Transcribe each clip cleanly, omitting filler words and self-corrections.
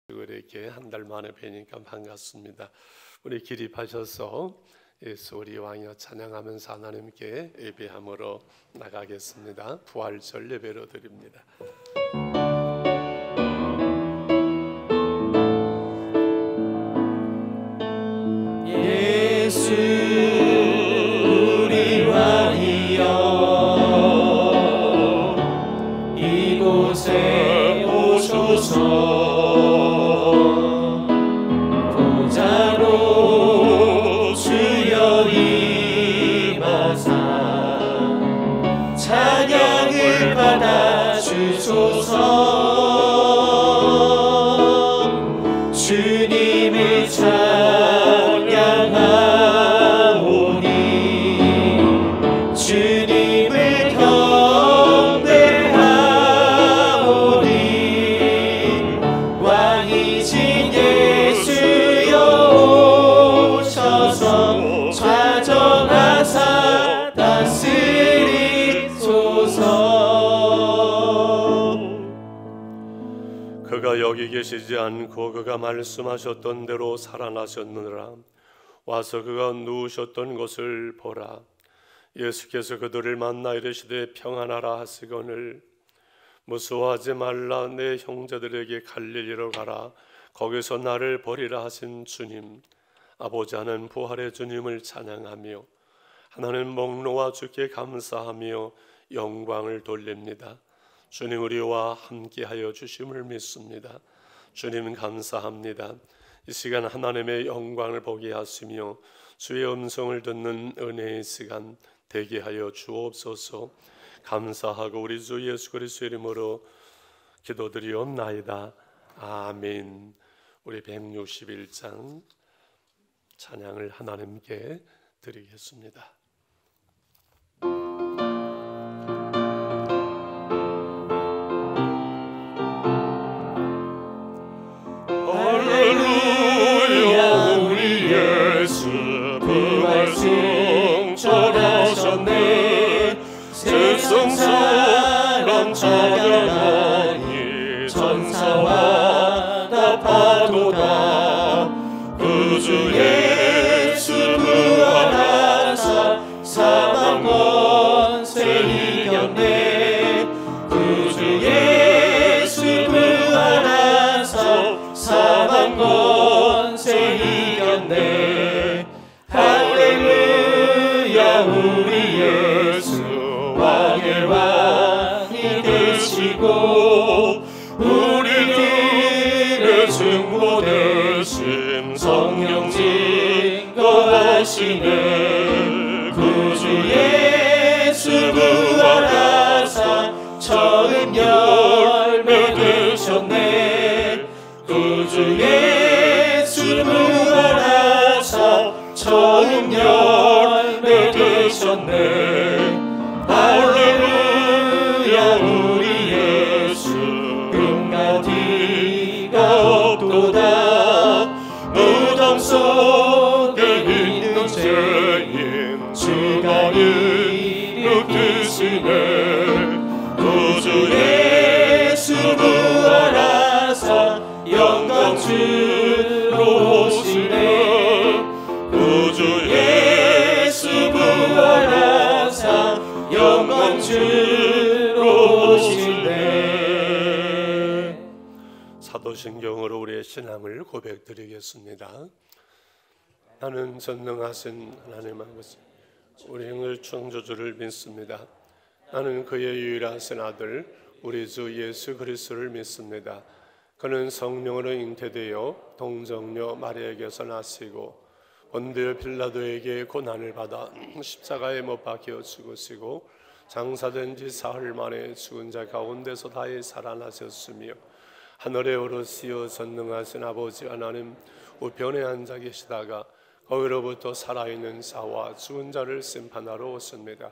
이렇게 한 달 만에 뵈니까 반갑습니다. 우리 기립하셔서 예수 우리 왕이여 찬양하면서 하나님께 예배함으로 나가겠습니다. 부활절 예배로 드립니다. 예수 우리 왕이여 이곳에 오소서. 보좌로 주여 임하사 찬양을 받아 주소서. 주님을 찬양하오니 주님을 경배하오니 왕이신 예수여 오셔서 좌정하사 다스리소서. 그가 여기 계시지 않고 그가 말씀하셨던 대로 살아나셨느니라. 와서 그가 누우셨던 곳을 보라. 예수께서 그들을 만나 이르시되 평안하라 하시거늘 무서워하지 말라. 내 형제들에게 갈릴리로 가라. 거기서 나를 보리라 하신 주님. 아버지 하는 부활의 주님을 찬양하며 하나님 목놓아 주께 감사하며 영광을 돌립니다. 주님 우리와 함께하여 주심을 믿습니다. 주님 감사합니다. 이 시간 하나님의 영광을 보게 하시며 주의 음성을 듣는 은혜의 시간 되게 하여 주옵소서. 감사하고 우리 주 예수 그리스도의 이름으로 기도드리옵나이다. 아멘. 우리 161장 찬양을 하나님께 드리겠습니다. 할렐루야 우리 예수 부활 승천하셨네. 세상 사람 찬양하니 천사와 다 파도다. 구주 예수 부활하사 사망 권세 이겼네. 구주 예수 부활하사 사망 권세 이겼네. 할렐루야 우리 예수 왕의 왕이 되시고 우리들의 증거 되심 성령 증거하시네. 구주 예수 부활하사 처음 열매 되셨네. 구주 예수 부활하사 처음 열매 되셨네. 할렐루야 우리 예수 금과 뒤가 없도다. 무덤 속에 있는 죄인 주가 일으키시네. 구주 예수 부활하사 영광 주로 오시네. 구주 예수 부활하사 영광 주로 오시네. 사도신경으로 우리의 신앙을 고백드리겠습니다. 나는 전능하신 하나님 아버지 우리 형을 창조주를 믿습니다. 나는 그의 유일하신 아들 우리 주 예수 그리스도를 믿습니다. 그는 성령으로 잉태되어 동정녀 마리아에게서 나시고 본디오 빌라도에게 고난을 받아 십자가에 못 박혀 죽으시고 장사된 지 사흘 만에 죽은 자 가운데서 다시 살아나셨으며 하늘에 오르시어 전능하신 아버지 하나님 우편에 앉아 계시다가 거기로부터 살아있는 자와 죽은 자를 심판하러 오십니다.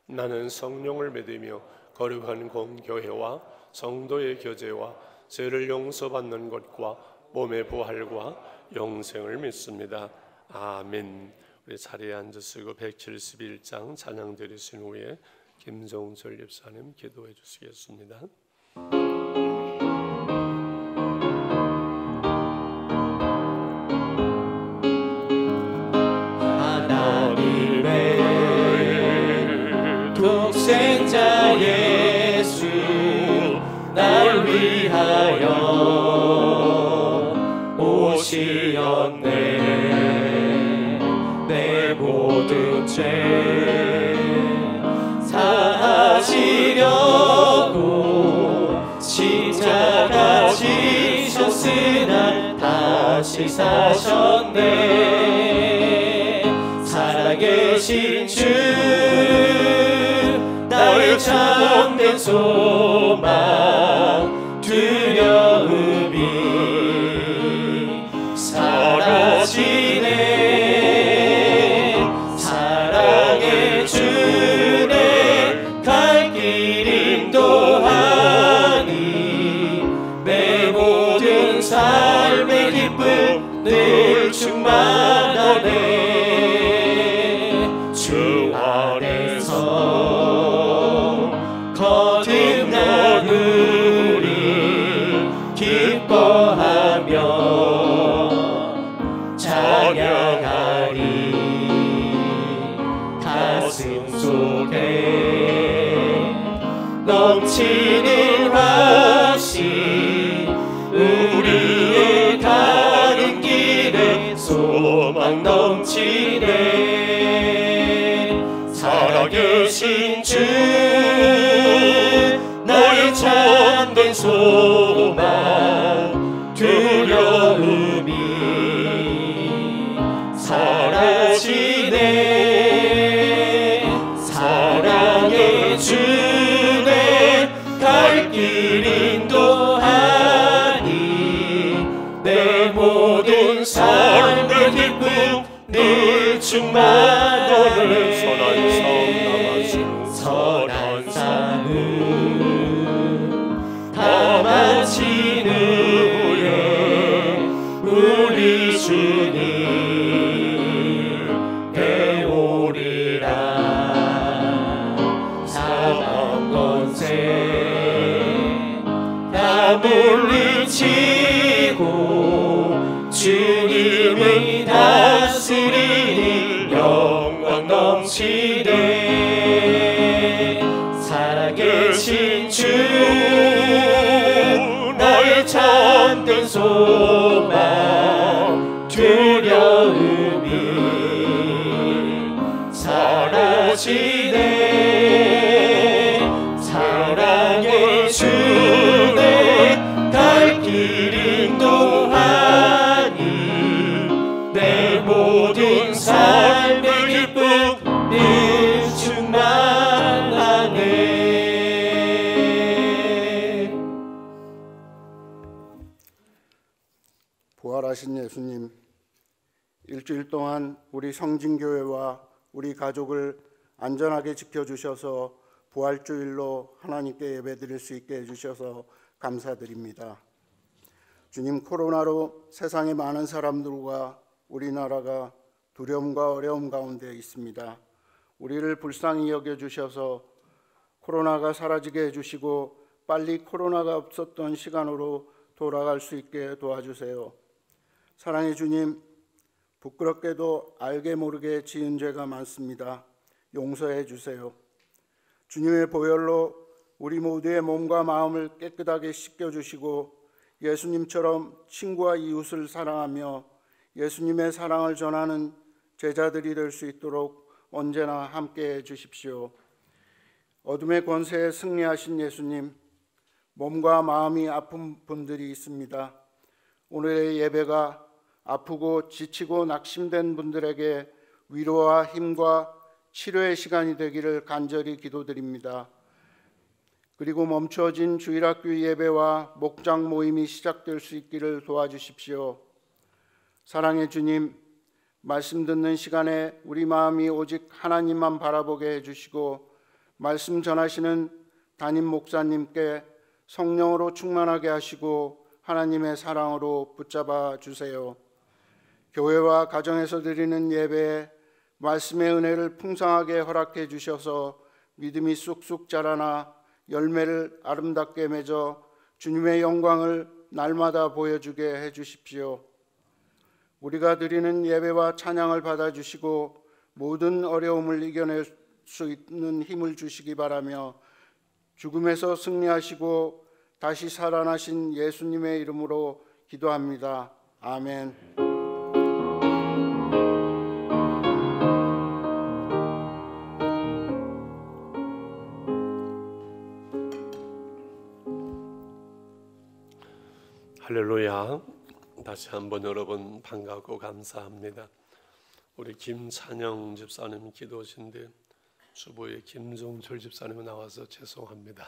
나는 성령을 믿으며 거룩한 공교회와 성도의 교제와 죄를 용서받는 것과 몸의 부활과 영생을 믿습니다. 아멘. 우리 자리에 앉으시고 171장 찬양 드리신 후에 김종철 집사님 기도해 주시겠습니다. 지었네. 내 모든 죄 사하시려고 십자가 지셨으나 다시 사셨네. 살아계신 주 나의 참된 소망 두려움이 사라지네. 사랑의 주네 갈 길 인도하니 내 모든 삶의 기쁨 늘 충만하네. 주 안에서 거듭난 우리 기뻐하며 찬양하리. 가슴 속에 넘치는 확신 우리의 가는 길에 소망 넘치네. 살아계신 주 나의 참된 소망 두려움이 사라지네. 사랑의 주네 갈 길 인도하니 내 모든 삶의 기쁨 늘 충만하네. 선한 싸움 다 마친 후에 우리 주님 배우리라. 사망 권세 다 물리치고 주님이 다스리니 영광 넘치네. 살아계신 주 나의 참된 소망 두려움이 사라지네. 사랑의 주네 갈 길 인도하니 내 모든 삶의 기쁨 늘 충만하네. 부활하신 예수님, 일주일 동안 우리 성진교회와 우리 가족을 안전하게 지켜주셔서 부활주일로 하나님께 예배드릴 수 있게 해주셔서 감사드립니다. 주님, 코로나로 세상의 많은 사람들과 우리나라가 두려움과 어려움 가운데 있습니다. 우리를 불쌍히 여겨주셔서 코로나가 사라지게 해주시고 빨리 코로나가 없었던 시간으로 돌아갈 수 있게 도와주세요. 사랑의 주님, 부끄럽게도 알게 모르게 지은 죄가 많습니다. 용서해 주세요. 주님의 보혈로 우리 모두의 몸과 마음을 깨끗하게 씻겨주시고 예수님처럼 친구와 이웃을 사랑하며 예수님의 사랑을 전하는 제자들이 될 수 있도록 언제나 함께해 주십시오. 어둠의 권세에 승리하신 예수님, 몸과 마음이 아픈 분들이 있습니다. 오늘의 예배가 아프고 지치고 낙심된 분들에게 위로와 힘과 치료의 시간이 되기를 간절히 기도드립니다. 그리고 멈춰진 주일학교 예배와 목장 모임이 시작될 수 있기를 도와주십시오. 사랑의 주님, 말씀 듣는 시간에 우리 마음이 오직 하나님만 바라보게 해주시고 말씀 전하시는 담임 목사님께 성령으로 충만하게 하시고 하나님의 사랑으로 붙잡아 주세요. 교회와 가정에서 드리는 예배에 말씀의 은혜를 풍성하게 허락해 주셔서 믿음이 쑥쑥 자라나 열매를 아름답게 맺어 주님의 영광을 날마다 보여주게 해 주십시오. 우리가 드리는 예배와 찬양을 받아주시고 모든 어려움을 이겨낼 수 있는 힘을 주시기 바라며 죽음에서 승리하시고 다시 살아나신 예수님의 이름으로 기도합니다. 아멘. 할렐루야. 다시 한번 여러분 반갑고 감사합니다. 우리 김찬영 집사님 기도하신데 주보에 김종철 집사님이 나와서 죄송합니다.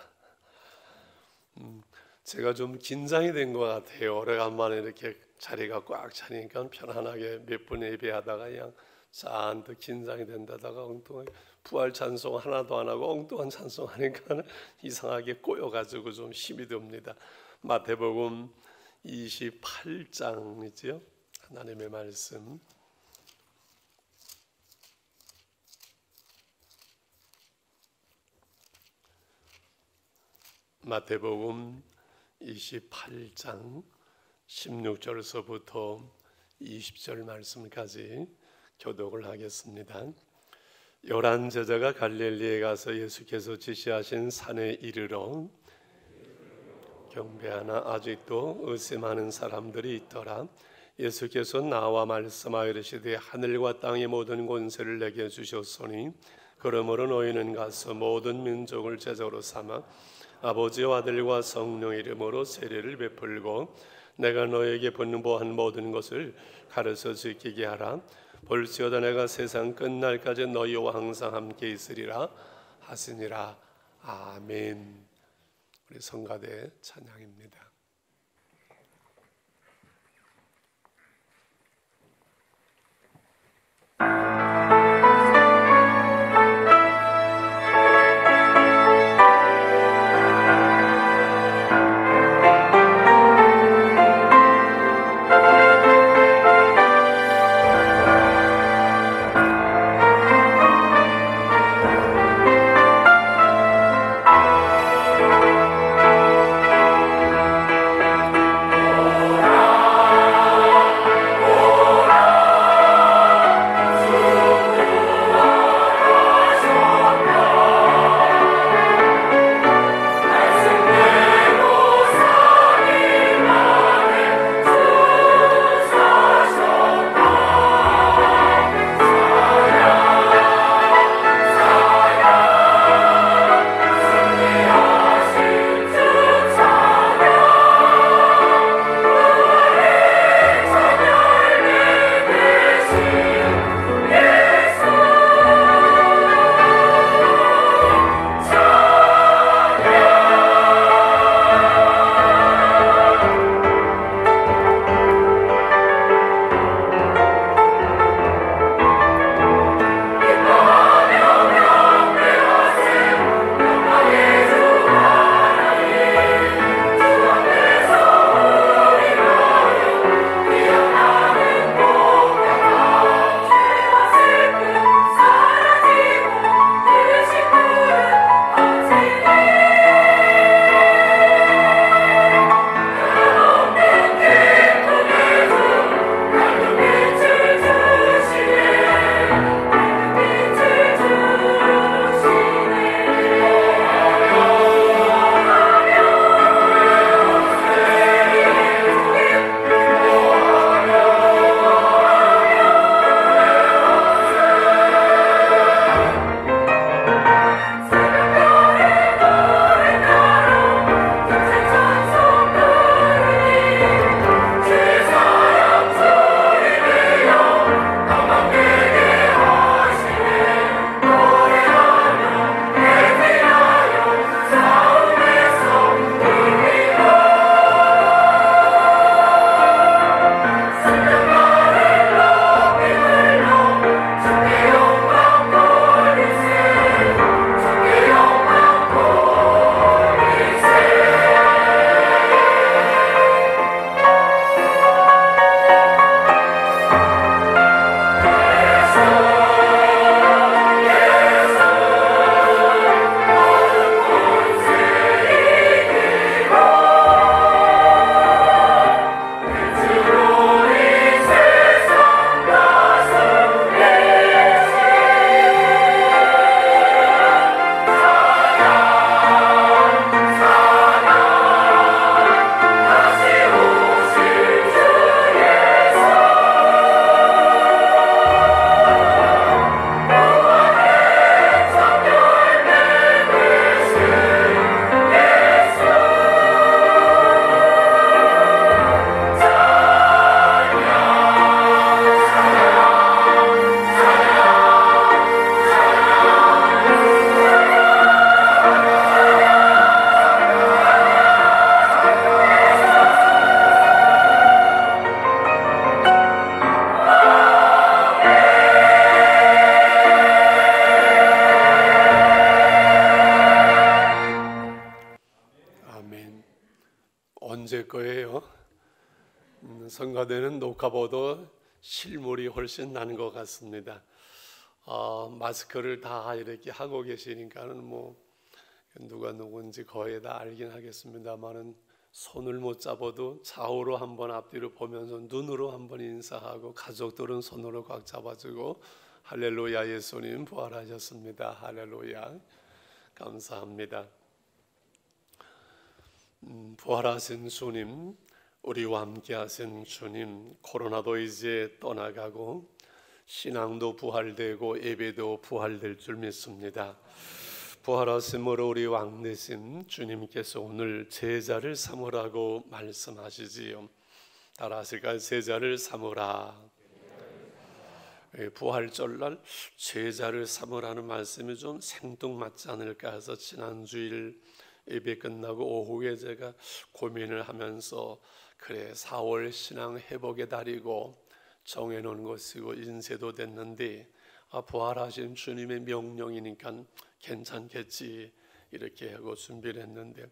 제가 좀 긴장이 된 것 같아요. 오래간만에 이렇게 자리가 꽉 차니까 편안하게 몇 분 예배하다가 그냥 잔뜩 긴장이 된다다가 엉뚱하게 부활 찬송 하나도 안 하고 엉뚱한 찬송 하니까 이상하게 꼬여가지고 좀 힘이 듭니다. 마태복음 28장이지요. 하나님의 말씀. 마태복음 28장 16절서부터 20절 말씀까지 교독을 하겠습니다. 11 제자가 갈릴리에 가서 예수께서 지시하신 산에 이르러 경배하나 아직도 의심하는 사람들이 있더라. 예수께서 나와 말씀하여 이르시되 하늘과 땅의 모든 권세를 내게 주셨으니 그러므로 너희는 가서 모든 민족을 제자로 삼아 아버지와 아들과 성령 이름으로 세례를 베풀고 내가 너에게 분부한 모든 것을 가르쳐 지키게 하라. 볼지어다 내가 세상 끝날까지 너희와 항상 함께 있으리라 하시니라. 아멘. 우리 성가대 찬양입니다. 녹화되는 녹화보다 실물이 훨씬 나는 것 같습니다. 마스크를 다 이렇게 하고 계시니까는 뭐 누가 누군지 거의 다 알긴 하겠습니다만은 손을 못 잡아도 좌우로 한번 앞뒤로 보면서 눈으로 한번 인사하고 가족들은 손으로 꽉 잡아주고 할렐루야, 예수님 부활하셨습니다. 할렐루야, 감사합니다. 부활하신 주님, 우리와 함께 하신 주님, 코로나도 이제 떠나가고 신앙도 부활되고 예배도 부활될 줄 믿습니다. 부활하심으로 우리 왕 되신 주님께서 오늘 제자를 삼으라고 말씀하시지요. 따라하실까요? 제자를 삼으라. 부활절날 제자를 삼으라는 말씀이 좀 생뚱맞지 않을까 해서 지난주일 예배 끝나고 오후에 제가 고민을 하면서 그래 4월 신앙 회복의 달이고 정해놓은 것이고 인쇄도 됐는데 부활하신 주님의 명령이니까 괜찮겠지 이렇게 하고 준비를 했는데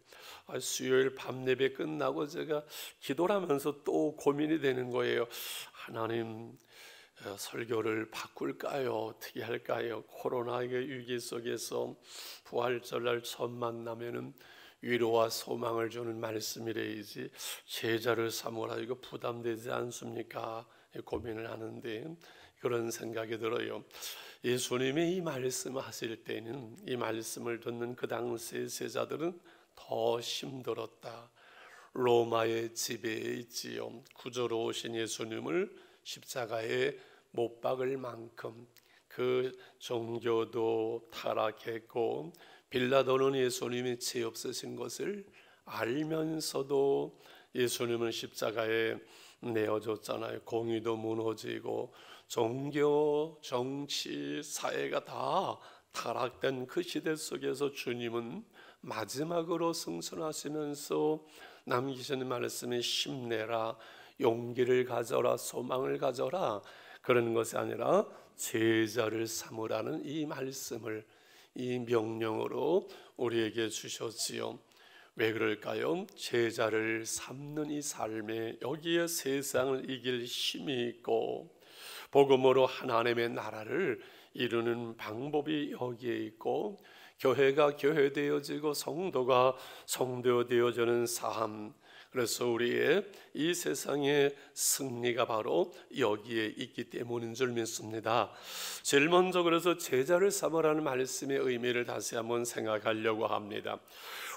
수요일 밤 예배 끝나고 제가 기도를 하면서 또 고민이 되는 거예요. 하나님, 설교를 바꿀까요? 어떻게 할까요? 코로나의 위기 속에서 부활절날 처음 만나면은 위로와 소망을 주는 말씀이래야지 제자를 삼으라 이거 부담되지 않습니까? 고민을 하는데 그런 생각이 들어요. 예수님이 이 말씀을 하실 때는 이 말씀을 듣는 그 당시의 제자들은 더 힘들었다. 로마의 지배에 있지요. 구주로 오신 예수님을 십자가에 못 박을 만큼 그 종교도 타락했고 빌라도는 예수님이 죄 없으신 것을 알면서도 예수님은 십자가에 내어줬잖아요. 공의도 무너지고 종교, 정치, 사회가 다 타락된 그 시대 속에서 주님은 마지막으로 승천하시면서 남기시는 말씀이 힘내라, 용기를 가져라, 소망을 가져라 그런 것이 아니라 제자를 삼으라는 이 말씀을 이 명령으로 우리에게 주셨지요. 왜 그럴까요? 제자를 삼는 이 삶에 여기에 세상을 이길 힘이 있고 복음으로 하나님의 나라를 이루는 방법이 여기에 있고 교회가 교회되어지고 성도가 성도되어지는 삶, 그래서 우리의 이 세상의 승리가 바로 여기에 있기 때문인 줄 믿습니다. 제일 먼저 그래서 제자를 삼으라는 말씀의 의미를 다시 한번 생각하려고 합니다.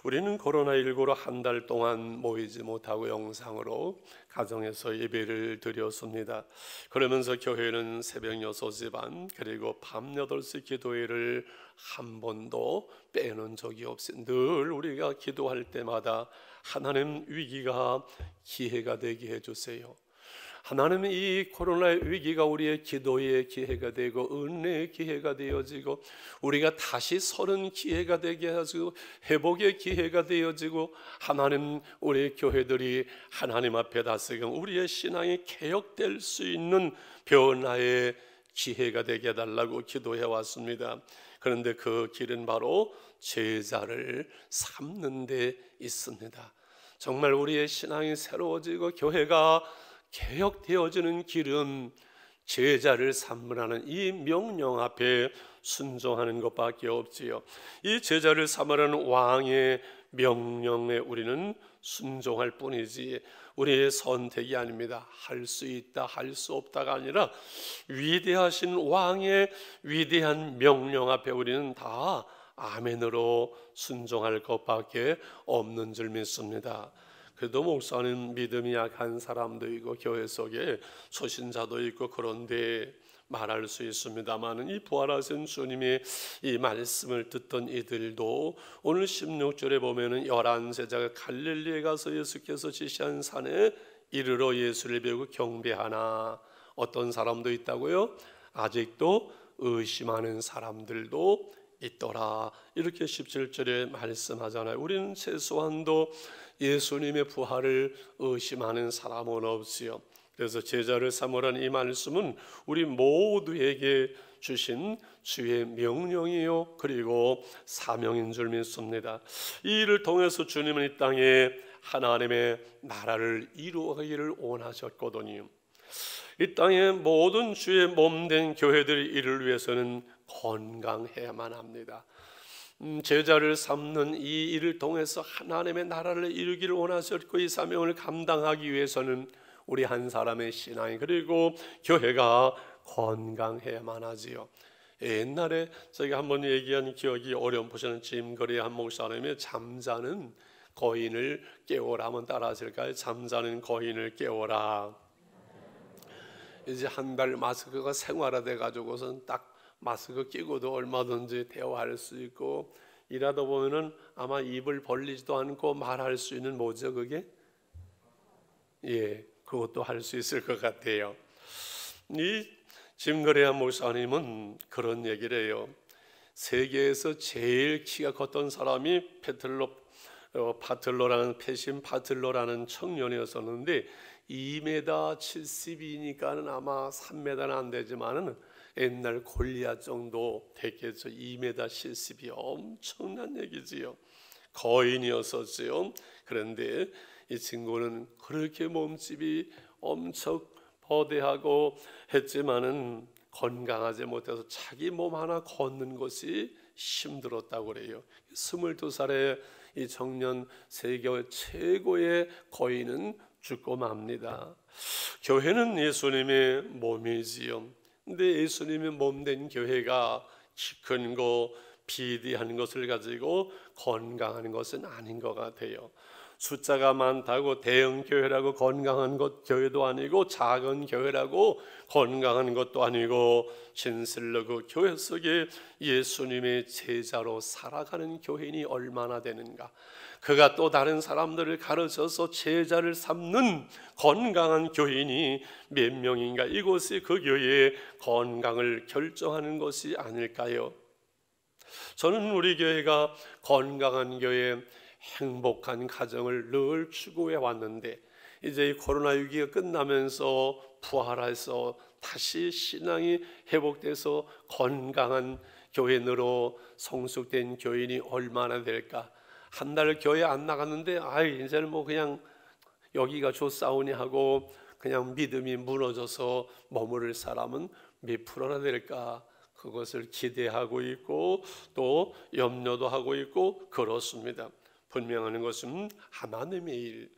우리는 코로나19로 한 달 동안 모이지 못하고 영상으로 가정에서 예배를 드렸습니다. 그러면서 교회는 새벽 6시 반 그리고 밤 8시 기도회를 한 번도 빼놓은 적이 없이 늘 우리가 기도할 때마다 하나님 위기가 기회가 되게 해주세요. 하나님 이 코로나의 위기가 우리의 기도의 기회가 되고 은혜의 기회가 되어지고 우리가 다시 서는 기회가 되게 하시고 회복의 기회가 되어지고 하나님 우리의 교회들이 하나님 앞에 다스리고 우리의 신앙이 개혁될 수 있는 변화의 기회가 되게 해달라고 기도해 왔습니다. 그런데 그 길은 바로 제자를 삼는 데 있습니다. 정말 우리의 신앙이 새로워지고 교회가 개혁되어지는 길은 제자를 삼으라는 이 명령 앞에 순종하는 것밖에 없지요. 이 제자를 삼으라는 왕의 명령에 우리는 순종할 뿐이지 우리의 선택이 아닙니다. 할 수 있다 할 수 없다가 아니라 위대하신 왕의 위대한 명령 앞에 우리는 다 아멘으로 순종할 것밖에 없는 줄 믿습니다. 그래도 목사님 믿음이 약한 사람도 있고 교회 속에 초신자도 있고 그런데 말할 수 있습니다만 이 부활하신 주님의 이 말씀을 듣던 이들도 오늘 16절에 보면은 11제자가 갈릴리에 가서 예수께서 지시한 산에 이르러 예수를 배우고 경배하나 어떤 사람도 있다고요? 아직도 의심하는 사람들도 있더라 이렇게 17절에 말씀하잖아요. 우리는 최소한도 예수님의 부활을 의심하는 사람은 없지요. 그래서 제자를 삼으라는 이 말씀은 우리 모두에게 주신 주의 명령이요 그리고 사명인 줄 믿습니다. 이 일을 통해서 주님은 이 땅에 하나님의 나라를 이루어가기를 원하셨거든요. 이 땅의 모든 주의 몸된 교회들이 이를 위해서는 건강해야만 합니다. 제자를 삼는 이 일을 통해서 하나님의 나라를 이루기를 원하셨고, 이 사명을 감당하기 위해서는 우리 한 사람의 신앙이 그리고 교회가 건강해야만 하지요. 옛날에 제가 한번 얘기한 기억이 어렴풋이는 짐거리 한 목사님이 잠자는 거인을 깨워라 하면 따라 하실까요? 잠자는 거인을 깨워라. 이제 한 달 마스크가 생활화돼 가지고선 딱 마스크 끼고도 얼마든지 대화할 수 있고, 일하다 보면은 아마 입을 벌리지도 않고 말할 수 있는 뭐죠 그게? 예, 그것도 할 수 있을 것 같아요. 이 짐거래한 목사님은 그런 얘기를 해요. 세계에서 제일 키가 컸던 사람이 패신 파틀러라는 청년이었었는데 2m 70이니까는 아마 3m는 안 되지만은 옛날 골리앗 정도 됐겠죠. 2m 70이 엄청난 얘기지요. 거인이었었지요. 그런데 이 친구는 그렇게 몸집이 엄청 거대하고 했지만은 건강하지 못해서 자기 몸 하나 걷는 것이 힘들었다고 그래요. 22살의 이 청년, 세계 최고의 거인은 죽고 맙니다. 교회는 예수님의 몸이지요. 근데 예수님의 몸된 교회가 키 큰 거, 비대한 것을 가지고 건강한 것은 아닌 것 같아요. 숫자가 많다고 대형 교회라고 건강한 것 교회도 아니고, 작은 교회라고 건강한 것도 아니고, 진실로 그 교회 속에 예수님의 제자로 살아가는 교인이 얼마나 되는가, 그가 또 다른 사람들을 가르쳐서 제자를 삼는 건강한 교인이 몇 명인가, 이것이 그 교회의 건강을 결정하는 것이 아닐까요? 저는 우리 교회가 건강한 교회, 행복한 가정을 늘 추구해 왔는데, 이제 이 코로나 위기가 끝나면서 부활해서 다시 신앙이 회복돼서 건강한 교인으로 성숙된 교인이 얼마나 될까? 한 달 교회 안 나갔는데 이제는 뭐 그냥 여기가 좋사오니 하고 그냥 믿음이 무너져서 머무를 사람은 몇 프로나 될까? 그것을 기대하고 있고 또 염려도 하고 있고 그렇습니다. 분명한 것은 하나님의 일,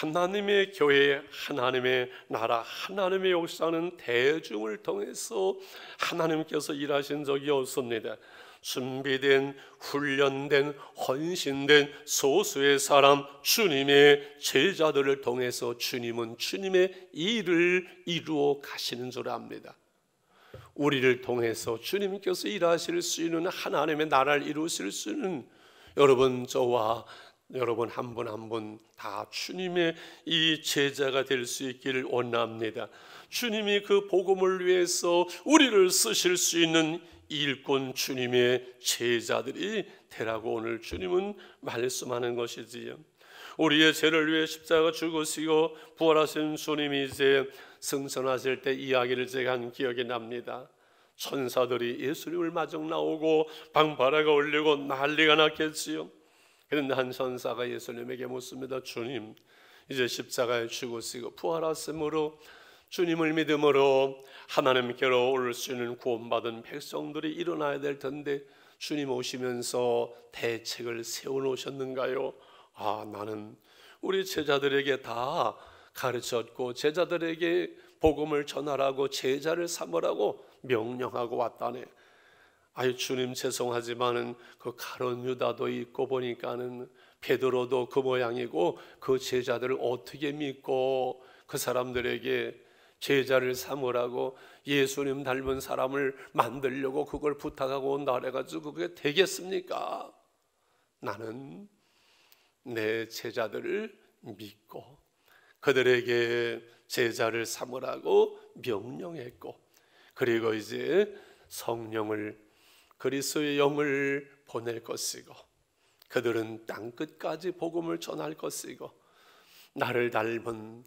하나님의 교회, 하나님의 나라, 하나님의 역사는 대중을 통해서 하나님께서 일하신 적이 없습니다. 준비된, 훈련된, 헌신된 소수의 사람, 주님의 제자들을 통해서 주님은 주님의 일을 이루어 가시는 줄 압니다. 우리를 통해서 주님께서 일하실 수 있는, 하나님의 나라를 이루실 수 있는 여러분, 저와 여러분 한 분 한 분 다 주님의 이 제자가 될 수 있기를 원합니다. 주님이 그 복음을 위해서 우리를 쓰실 수 있는 일꾼, 주님의 제자들이 되라고 오늘 주님은 말씀하는 것이지요. 우리의 죄를 위해 십자가 죽으시고 부활하신 주님이 이제 승천하실 때 이야기를 제가 한 기억이 납니다. 천사들이 예수님을 마중 나오고 방바라가 울리고 난리가 났겠지요. 그런데 한 천사가 예수님에게 묻습니다. 주님, 이제 십자가에 죽으시고 부활하심으로 주님을 믿음으로 하나님께로 올 수 있는 구원받은 백성들이 일어나야 될 텐데 주님 오시면서 대책을 세워놓으셨는가요? 나는 우리 제자들에게 다 가르쳤고 제자들에게 복음을 전하라고, 제자를 삼으라고 명령하고 왔다네. 주님 죄송하지만은 그 가룟 유다도 있고 보니까는 베드로도 그 모양이고, 그 제자들을 어떻게 믿고 그 사람들에게 제자를 삼으라고 예수님 닮은 사람을 만들려고 그걸 부탁하고 온다 그래가지고 그게 되겠습니까? 나는 내 제자들을 믿고 그들에게 제자를 삼으라고 명령했고, 그리고 이제 성령을, 그리스도의 영을 보낼 것이고, 그들은 땅끝까지 복음을 전할 것이고, 나를 닮은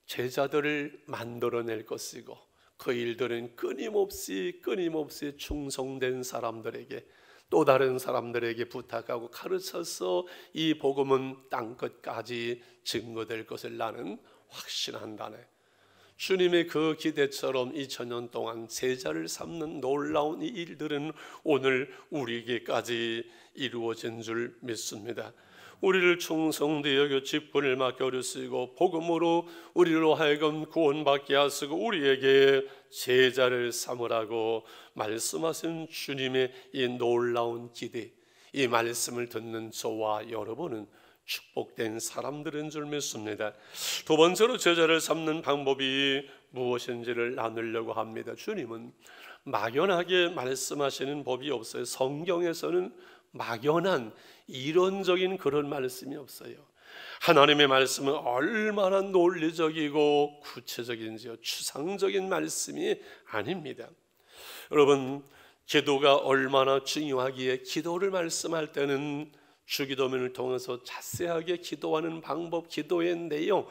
제자들을 만들어낼 것이고, 그 일들은 끊임없이 충성된 사람들에게, 또 다른 사람들에게 부탁하고 가르쳐서 이 복음은 땅끝까지 증거될 것을 나는 확신한다네. 주님의 그 기대처럼 2000년 동안 제자를 삼는 놀라운 이 일들은 오늘 우리에게까지 이루어진 줄 믿습니다. 우리를 충성되이 여겨 직분을 맡겨 쓰고 복음으로 우리로 하여금 구원받게 하시고 우리에게 제자를 삼으라고 말씀하신 주님의 이 놀라운 기대, 이 말씀을 듣는 저와 여러분은 축복된 사람들인 줄 믿습니다. 두 번째로 제자를 삼는 방법이 무엇인지를 나누려고 합니다. 주님은 막연하게 말씀하시는 법이 없어요. 성경에서는 막연한 이론적인 그런 말씀이 없어요. 하나님의 말씀은 얼마나 논리적이고 구체적인지요, 추상적인 말씀이 아닙니다. 여러분, 기도가 얼마나 중요하기에 기도를 말씀할 때는 주기도문을 통해서 자세하게 기도하는 방법, 기도의 내용,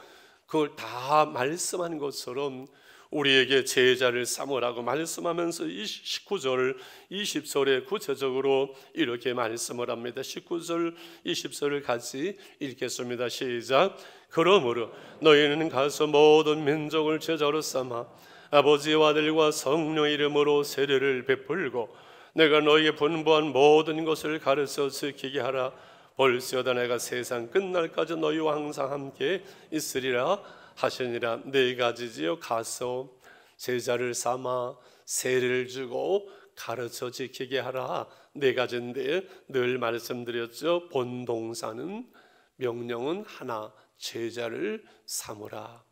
그걸 다 말씀한 것처럼 우리에게 제자를 삼으라고 말씀하면서 19절, 20절에 구체적으로 이렇게 말씀을 합니다. 19절, 20절을 같이 읽겠습니다. 시작. 그러므로 너희는 가서 모든 민족을 제자로 삼아 아버지와 아들과 성령의 이름으로 세례를 베풀고 내가 너희에게 분부한 모든 것을 가르쳐 지키게 하라. 벌써다 내가 세상 끝날까지 너희와 항상 함께 있으리라 하시니라. 네 가지지요. 가서 제자를 삼아 세례를 주고 가르쳐 지키게 하라. 네 가지인데 늘 말씀드렸죠. 본동사는, 명령은 하나, 제자를 삼으라.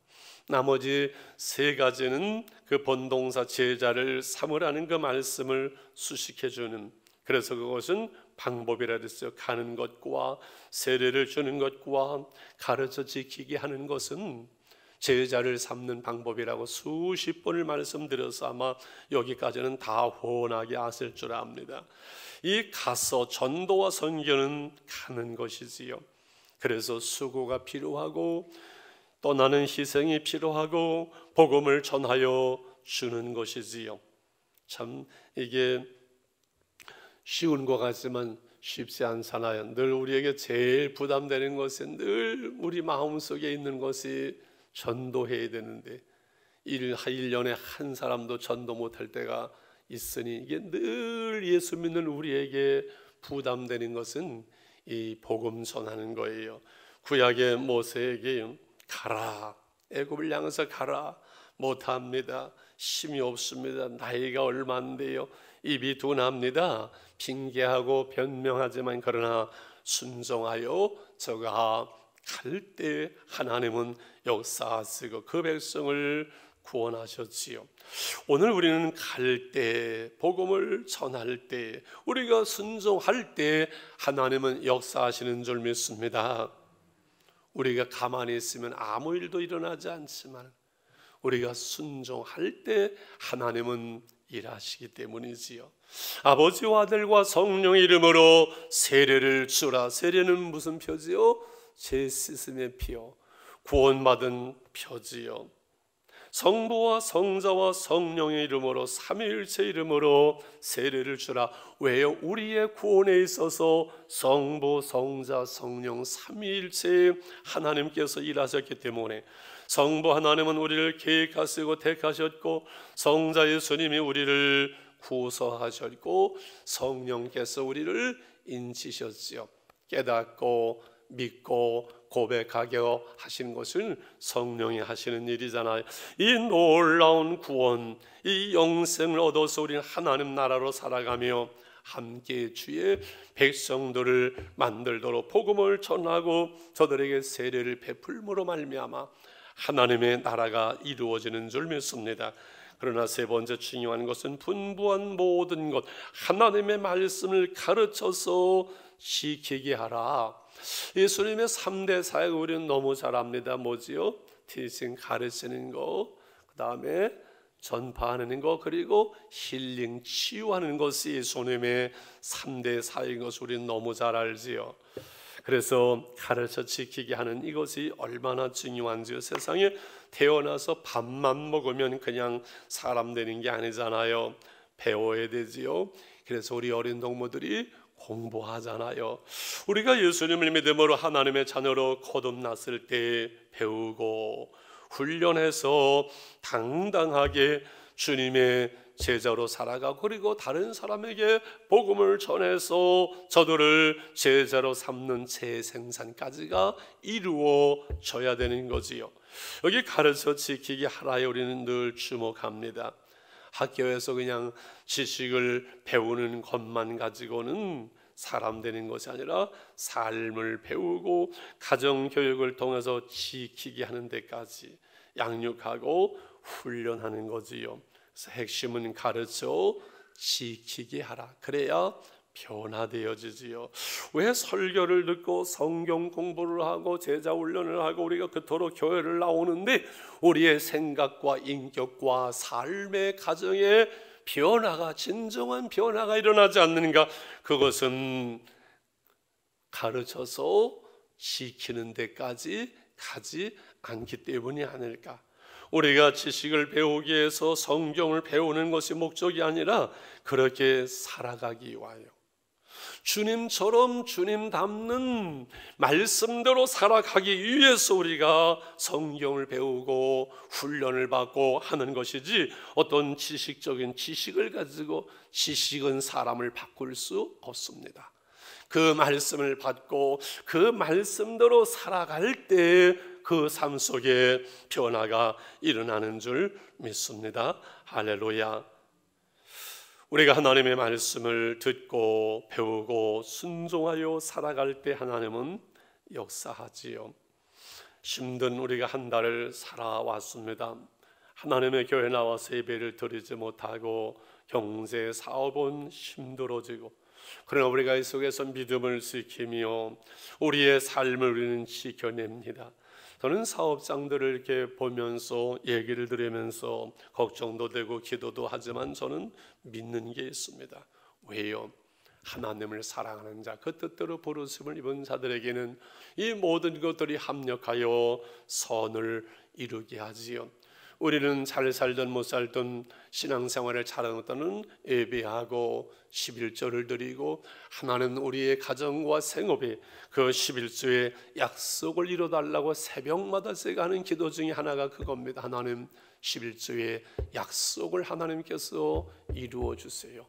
나머지 세 가지는 그 본동사 제자를 삼으라는 그 말씀을 수식해 주는, 그래서 그것은 방법이라 했어요. 가는 것과 세례를 주는 것과 가르쳐 지키게 하는 것은 제자를 삼는 방법이라고 수십 번을 말씀드려서 아마 여기까지는 다 훤하게 아실 줄 압니다. 이 가서, 전도와 선교는 가는 것이지요. 그래서 수고가 필요하고 떠나는 희생이 필요하고 복음을 전하여 주는 것이지요. 참 이게 쉬운 것 같지만 쉽지 않잖아요. 늘 우리에게 제일 부담되는 것은, 늘 우리 마음속에 있는 것이 전도해야 되는데 1년에 한 사람도 전도 못할 때가 있으니, 이게 늘 예수 믿는 우리에게 부담되는 것은 이 복음 전하는 거예요. 구약의 모세에게 가라, 애굽을 향해서 가라, 못합니다. 힘이 없습니다. 나이가 얼마인데요. 입이 둔합니다. 핑계하고 변명하지만 그러나 순종하여 저가 갈 때 하나님은 역사하시고 그 백성을 구원하셨지요. 오늘 우리는 갈 때, 복음을 전할 때, 우리가 순종할 때 하나님은 역사하시는 줄 믿습니다. 우리가 가만히 있으면 아무 일도 일어나지 않지만 우리가 순종할 때 하나님은 일하시기 때문이지요. 아버지와 아들과 성령의 이름으로 세례를 주라. 세례는 무슨 표지요? 죄 씻음의 피요, 구원받은 표지요. 성부와 성자와 성령의 이름으로, 삼위일체 이름으로 세례를 주라. 왜요? 우리의 구원에 있어서 성부, 성자, 성령 삼위일체 하나님께서 일하셨기 때문에, 성부 하나님은 우리를 계획하시고 택하셨고, 성자 예수님이 우리를 구속하셨고, 성령께서 우리를 인치셨지요. 깨닫고 믿고 고백하게 하신 것은 성령이 하시는 일이잖아요. 이 놀라운 구원, 이 영생을 얻어서 우리는 하나님 나라로 살아가며 함께 주의 백성들을 만들도록 복음을 전하고 저들에게 세례를 베풀므로 말미암아 하나님의 나라가 이루어지는 줄 믿습니다. 그러나 세 번째 중요한 것은 분부한 모든 것, 하나님의 말씀을 가르쳐서 지키게 하라. 예수님의 3대 사역 우리는 너무 잘 압니다. 뭐지요? 티칭, 가르치는 거, 그 다음에 전파하는 거, 그리고 힐링, 치유하는 것이 예수님의 3대 사역인 것을 우리는 너무 잘 알지요. 그래서 가르쳐 지키게 하는 이것이 얼마나 중요한지요. 세상에 태어나서 밥만 먹으면 그냥 사람 되는 게 아니잖아요. 배워야 되지요. 그래서 우리 어린 동무들이 공부하잖아요. 우리가 예수님을 믿음으로 하나님의 자녀로 거듭났을 때 배우고 훈련해서 당당하게 주님의 제자로 살아가고 그리고 다른 사람에게 복음을 전해서 저들을 제자로 삼는 재생산까지가 이루어져야 되는 거지요. 여기 가르쳐 지키기 하나에 우리는 늘 주목합니다. 학교에서 그냥 지식을 배우는 것만 가지고는 사람 되는 것이 아니라 삶을 배우고 가정교육을 통해서 지키게 하는 데까지 양육하고 훈련하는 거지요. 그래서 핵심은 가르쳐 지키게 하라. 그래야 변화되어지지요. 왜 설교를 듣고 성경 공부를 하고 제자 훈련을 하고 우리가 그토록 교회를 나오는데 우리의 생각과 인격과 삶의 가정에 변화가, 진정한 변화가 일어나지 않는가? 그것은 가르쳐서 지키는 데까지 가지 않기 때문이 아닐까? 우리가 지식을 배우기 위해서 성경을 배우는 것이 목적이 아니라 그렇게 살아가기 위하여 주님처럼 주님 닮는 말씀대로 살아가기 위해서 우리가 성경을 배우고 훈련을 받고 하는 것이지, 어떤 지식적인 지식을 가지고 지식은 사람을 바꿀 수 없습니다. 그 말씀을 받고 그 말씀대로 살아갈 때 그 삶 속에 변화가 일어나는 줄 믿습니다. 할렐루야. 우리가 하나님의 말씀을 듣고 배우고 순종하여 살아갈 때 하나님은 역사하지요. 힘든 우리가 한 달을 살아왔습니다. 하나님의 교회 나와서 예배를 드리지 못하고 경제 사업은 힘들어지고, 그러나 우리가 이 속에서 믿음을 지키며 우리의 삶을 우리는 지켜냅니다. 저는 사업장들을 이렇게 보면서 얘기를 들으면서 걱정도 되고 기도도 하지만 저는 믿는 게 있습니다. 왜요? 하나님을 사랑하는 자, 그 뜻대로 부르심을 입은 자들에게는 이 모든 것들이 합력하여 선을 이루게 하지요. 우리는 잘 살든 못 살든 신앙생활을 잘하는 때는 예배하고 11조를 드리고, 하나는 우리의 가정과 생업에 그 11조의 약속을 이뤄달라고 새벽마다 제가 하는 기도 중에 하나가 그겁니다. 하나님 11조의 약속을 하나님께서 이루어 주세요.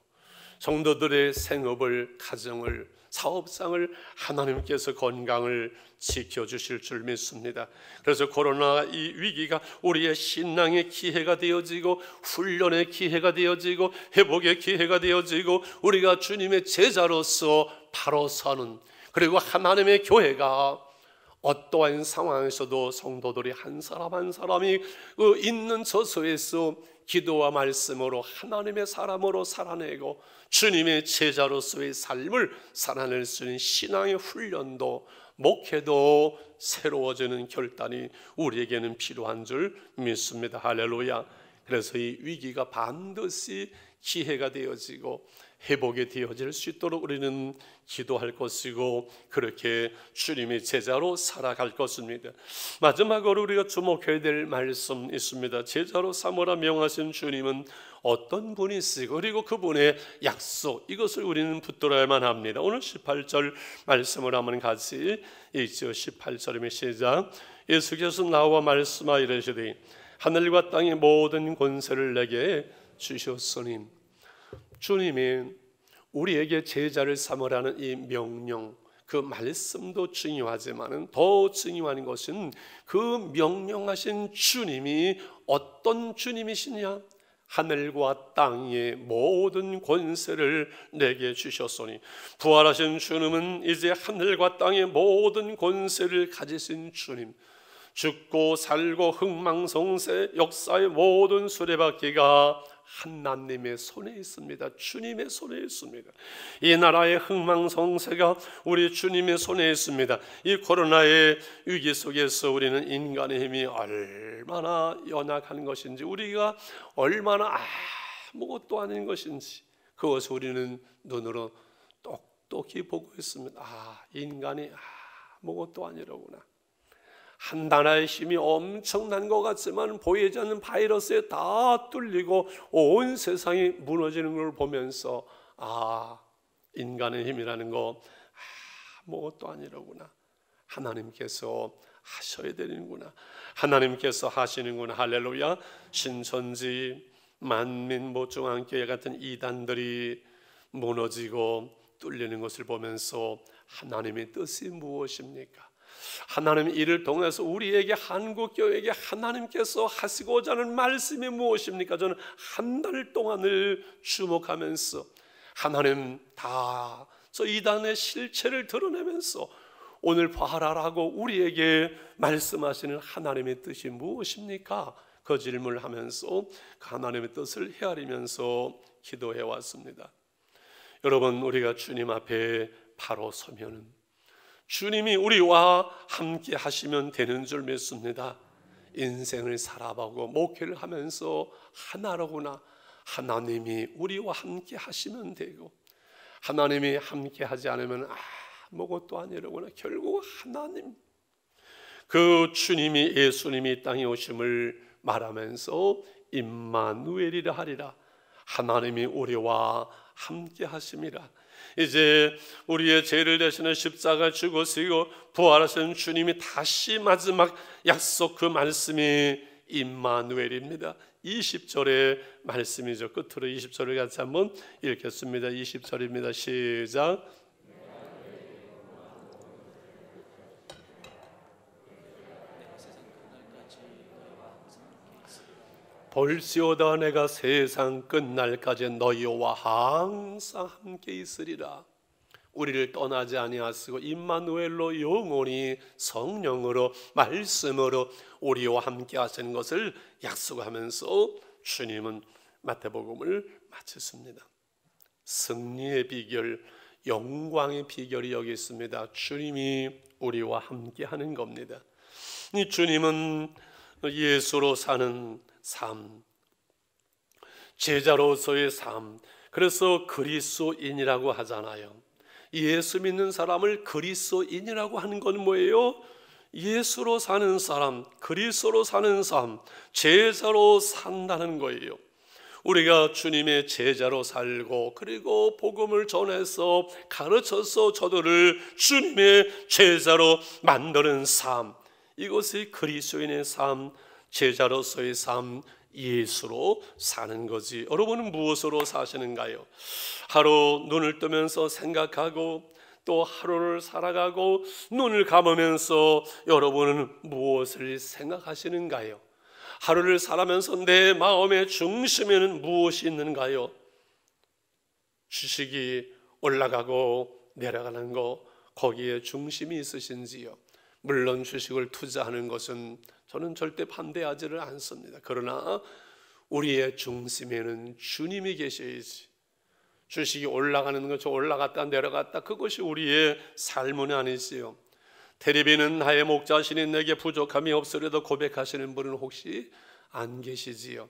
성도들의 생업을, 가정을, 사업상을 하나님께서 건강을 지켜주실 줄 믿습니다. 그래서 코로나 이 위기가 우리의 신앙의 기회가 되어지고 훈련의 기회가 되어지고 회복의 기회가 되어지고 우리가 주님의 제자로서 바로 서는, 그리고 하나님의 교회가 어떠한 상황에서도 성도들이 한 사람 한 사람이 그 있는 저소에서 기도와 말씀으로 하나님의 사람으로 살아내고 주님의 제자로서의 삶을 살아낼 수 있는 신앙의 훈련도 목회도 새로워지는 결단이 우리에게는 필요한 줄 믿습니다. 할렐루야. 그래서 이 위기가 반드시 기회가 되어지고 회복이 되어질 수 있도록 우리는 기도할 것이고 그렇게 주님의 제자로 살아갈 것입니다. 마지막으로 우리가 주목해야 될 말씀 있습니다. 제자로 삼으라 명하신 주님은 어떤 분이시고 그리고 그분의 약속, 이것을 우리는 붙들어야만 합니다. 오늘 18절 말씀을 한번 같이 읽죠. 18절이면 시작. 예수께서 나와 말씀하여 이르시되 하늘과 땅의 모든 권세를 내게 주셨으니, 주님이 우리에게 제자를 삼으라는 이 명령, 그 말씀도 중요하지만 더 중요한 것은 그 명령하신 주님이 어떤 주님이시냐? 하늘과 땅의 모든 권세를 내게 주셨으니, 부활하신 주님은 이제 하늘과 땅의 모든 권세를 가지신 주님, 죽고 살고 흥망성쇠 역사의 모든 수레바퀴가 하나님의 손에 있습니다. 주님의 손에 있습니다. 이 나라의 흥망성쇠가 우리 주님의 손에 있습니다. 이 코로나의 위기 속에서 우리는 인간의 힘이 얼마나 연약한 것인지, 우리가 얼마나 아무것도 아닌 것인지 그것을 우리는 눈으로 똑똑히 보고 있습니다. 인간이 아무것도 아니로구나. 한 나라의 힘이 엄청난 것 같지만 보이지 않는 바이러스에 다 뚫리고 온 세상이 무너지는 걸 보면서 인간의 힘이라는 거 아무것도 아니로구나. 하나님께서 하셔야 되는구나. 하나님께서 하시는구나. 할렐루야. 신천지 만민 모종한교회 같은 이단들이 무너지고 뚫리는 것을 보면서 하나님의 뜻이 무엇입니까? 하나님 이를 통해서 우리에게, 한국교회에게 하나님께서 하시고자 하는 말씀이 무엇입니까? 저는 한 달 동안을 주목하면서 하나님 다 저 이단의 실체를 드러내면서 오늘 봐라라고 우리에게 말씀하시는 하나님의 뜻이 무엇입니까? 그 질문을 하면서 그 하나님의 뜻을 헤아리면서 기도해 왔습니다. 여러분, 우리가 주님 앞에 바로 서면은 주님이 우리와 함께 하시면 되는 줄 믿습니다. 인생을 살아보고 목회를 하면서 하나로구나. 하나님이 우리와 함께 하시면 되고, 하나님이 함께 하지 않으면 아무것도 아니로구나. 결국 하나님, 그 주님이, 예수님이 이 땅에 오심을 말하면서 임마누엘이라 하리라. 하나님이 우리와 함께 하심이라. 이제 우리의 죄를 대신해 십자가 죽으시고 부활하신 주님이 다시 마지막 약속, 그 말씀이 임마누엘입니다. 20절의 말씀이죠. 끝으로 20절을 같이 한번 읽겠습니다. 20절입니다. 시작. 볼지어다 내가 세상 끝날까지 너희와 항상 함께 있으리라. 우리를 떠나지 아니하시고 임마누엘로 영원히 성령으로 말씀으로 우리와 함께 하시는 것을 약속하면서 주님은 마태복음을 마쳤습니다. 승리의 비결, 영광의 비결이 여기 있습니다. 주님이 우리와 함께 하는 겁니다. 이 주님은 예수로 사는 삶, 제자로서의 삶, 그래서 그리스도인이라고 하잖아요. 예수 믿는 사람을 그리스도인이라고 하는 건 뭐예요? 예수로 사는 사람, 그리스도로 사는 삶, 제자로 산다는 거예요. 우리가 주님의 제자로 살고 그리고 복음을 전해서 가르쳐서 저들을 주님의 제자로 만드는 삶, 이것이 그리스도인의 삶, 제자로서의 삶, 예수로 사는 거지. 여러분은 무엇으로 사시는가요? 하루 눈을 뜨면서 생각하고 또 하루를 살아가고 눈을 감으면서 여러분은 무엇을 생각하시는가요? 하루를 살아면서 내 마음의 중심에는 무엇이 있는가요? 주식이 올라가고 내려가는 거, 거기에 중심이 있으신지요? 물론 주식을 투자하는 것은 저는 절대 반대하지를 않습니다. 그러나 우리의 중심에는 주님이 계셔야지. 주식이 올라가는 것, 저 올라갔다 내려갔다, 그것이 우리의 삶은 아니지요. 텔레비는 나의 목자시니 내게 부족함이 없으려도 고백하시는 분은 혹시 안 계시지요?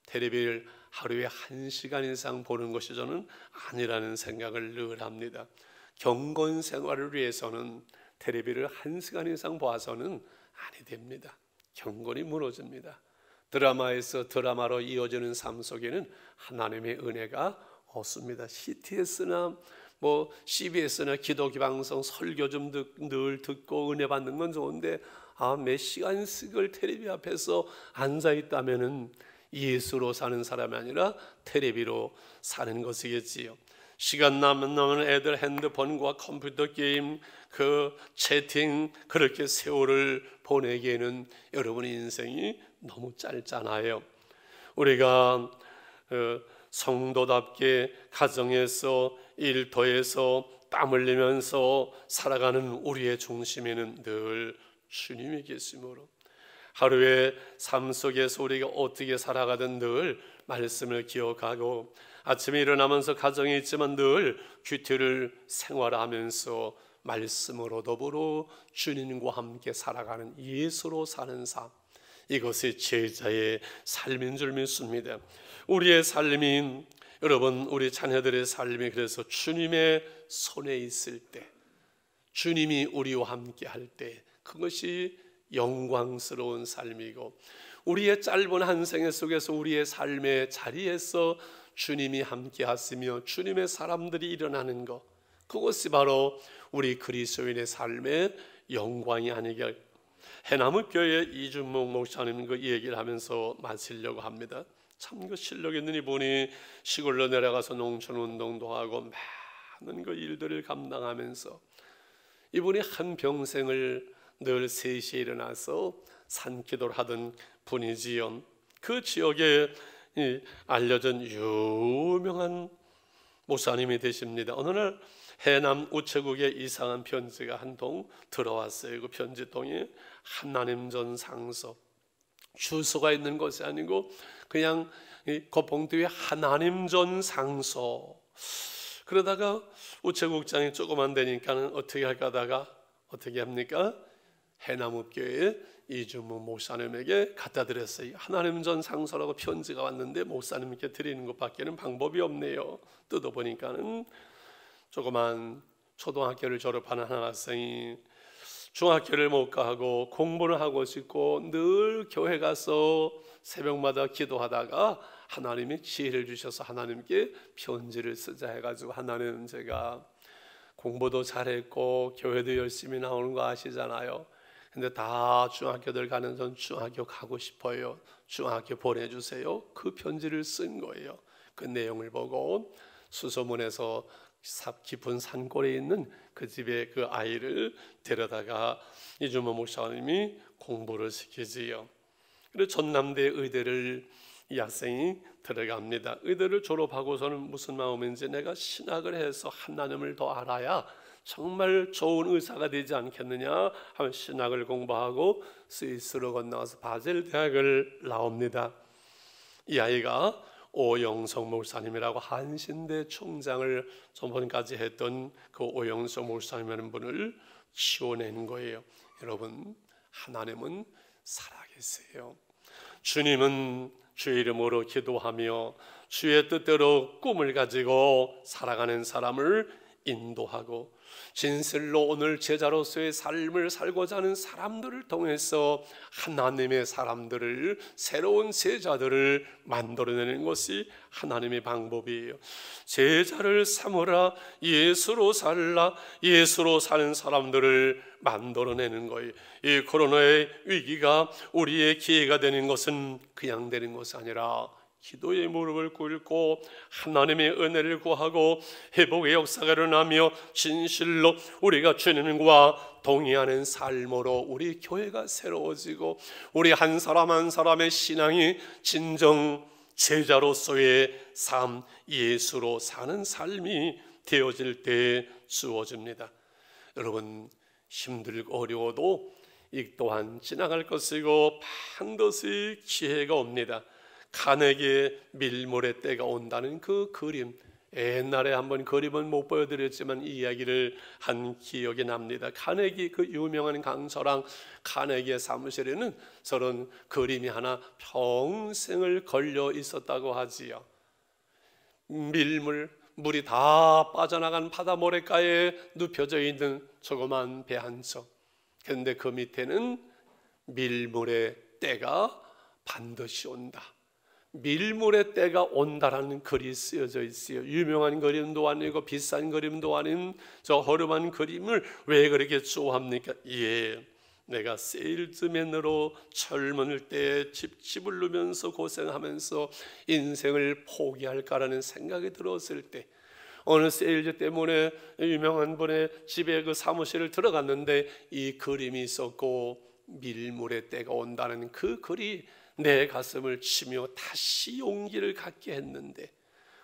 텔레비를 하루에 1시간 이상 보는 것이 저는 아니라는 생각을 늘 합니다. 경건 생활을 위해서는 텔레비를 1시간 이상 봐서는 아니 됩니다. 경건이 무너집니다. 드라마에서 드라마로 이어지는 삶 속에는 하나님의 은혜가 없습니다. CTS나 CBS나 기독교 방송 설교 좀 늘 듣고 은혜 받는 건 좋은데 몇 시간씩을 텔레비 앞에서 앉아 있다면은 예수로 사는 사람이 아니라 텔레비로 사는 것이겠지요. 시간 남는 애들 핸드폰과 컴퓨터 게임, 그 채팅, 그렇게 세월을 보내기에는 여러분의 인생이 너무 짧잖아요. 우리가 성도답게 가정에서 일터에서 땀 흘리면서 살아가는 우리의 중심에는 늘 주님이 계심으로 하루의 삶 속에서 우리가 어떻게 살아가든 늘 말씀을 기억하고 아침에 일어나면서 가정에 있지만 늘 큐티를 생활하면서 말씀으로 더불어 주님과 함께 살아가는 예수로 사는 삶, 이것이 제자의 삶인 줄 믿습니다. 우리의 삶이, 여러분, 우리 자녀들의 삶이 그래서 주님의 손에 있을 때, 주님이 우리와 함께 할 때, 그것이 영광스러운 삶이고, 우리의 짧은 한 생애 속에서 우리의 삶의 자리에서 주님이 함께 하시며 주님의 사람들이 일어나는 것, 그것이 바로 우리 그리스도인의 삶의 영광이 아니겠. 해남교회 이준목 목사님 그 얘기를 하면서 마치려고 합니다. 참 그 실력 있는 이분이 시골로 내려가서 농촌 운동도 하고 많은 그 일들을 감당하면서 이분이 한 평생을 늘 3시에 일어나서 산기도를 하던 분이지요. 그 지역에 알려진 유명한 목사님이 되십니다. 어느 날 해남 우체국에 이상한 편지가 한 통 들어왔어요. 그 편지통에 하나님 전 상서, 주소가 있는 것이 아니고 그냥 그 봉투에 하나님 전 상서. 그러다가 우체국장이 조그만 데니까 어떻게 할까 하다가 어떻게 합니까? 해남읍교회 이준목 목사님에게 갖다 드렸어요. 하나님 전 상서라고 편지가 왔는데 목사님께 드리는 것밖에는 방법이 없네요. 뜯어보니까는 조그만 초등학교를 졸업한 한 학생이 중학교를 못 가고 공부를 하고 싶고 늘 교회 가서 새벽마다 기도하다가 하나님이 지혜를 주셔서 하나님께 편지를 쓰자 해가지고, 하나님 제가 공부도 잘했고 교회도 열심히 나오는 거 아시잖아요. 근데 다 중학교들 가는 전 중학교 가고 싶어요. 중학교 보내주세요. 그 편지를 쓴 거예요. 그 내용을 보고 수소문에서 깊은 산골에 있는 그 집에 그 아이를 데려다가 이준목 목사님이 공부를 시키지요. 그리고 전남대 의대를 이 학생이 들어갑니다. 의대를 졸업하고서는 무슨 마음인지, 내가 신학을 해서 하나님을 더 알아야 정말 좋은 의사가 되지 않겠느냐 하면 신학을 공부하고 스위스로 건너가서 바젤 대학을 나옵니다. 이 아이가 오영석 목사님이라고 한신대 총장을 전번까지 했던 그 오영석 목사님이라는 분을 키워낸 거예요. 여러분, 하나님은 살아계세요. 주님은 주의 이름으로 기도하며 주의 뜻대로 꿈을 가지고 살아가는 사람을 인도하고 진실로 오늘 제자로서의 삶을 살고자 하는 사람들을 통해서 하나님의 사람들을, 새로운 제자들을 만들어내는 것이 하나님의 방법이에요. 제자를 삼으라, 예수로 살라, 예수로 사는 사람들을 만들어내는 거예요. 이 코로나의 위기가 우리의 기회가 되는 것은 그냥 되는 것이 아니라 기도의 무릎을 꿇고 하나님의 은혜를 구하고 회복의 역사가 일어나며 진실로 우리가 주님과 동의하는 삶으로 우리 교회가 새로워지고 우리 한 사람 한 사람의 신앙이 진정 제자로서의 삶, 예수로 사는 삶이 되어질 때 주어집니다. 여러분, 힘들고 어려워도 이 또한 지나갈 것이고 반드시 기회가 옵니다. 간에게 밀물의 때가 온다는 그 그림, 옛날에 한번 그림은 못 보여드렸지만 이 이야기를 한 기억이 납니다. 카네기, 그 유명한 강서랑 카네기의 사무실에는 저런 그림이 하나 평생을 걸려 있었다고 하지요. 물이 다 빠져나간 바다 모래가에 눕혀져 있는 조그만 배 한 척. 그런데 그 밑에는 밀물의 때가 반드시 온다, 밀물의 때가 온다라는 글이 쓰여져 있어요. 유명한 그림도 아니고 비싼 그림도 아닌 저 허름한 그림을 왜 그렇게 좋아합니까? 내가 세일즈맨으로 젊을 때 찝찝을 누면서 고생하면서 인생을 포기할까라는 생각이 들었을 때 어느 세일즈 때문에 유명한 분의 집에 그 사무실을 들어갔는데 이 그림이 있었고 밀물의 때가 온다는 그 글이 내 가슴을 치며 다시 용기를 갖게 했는데,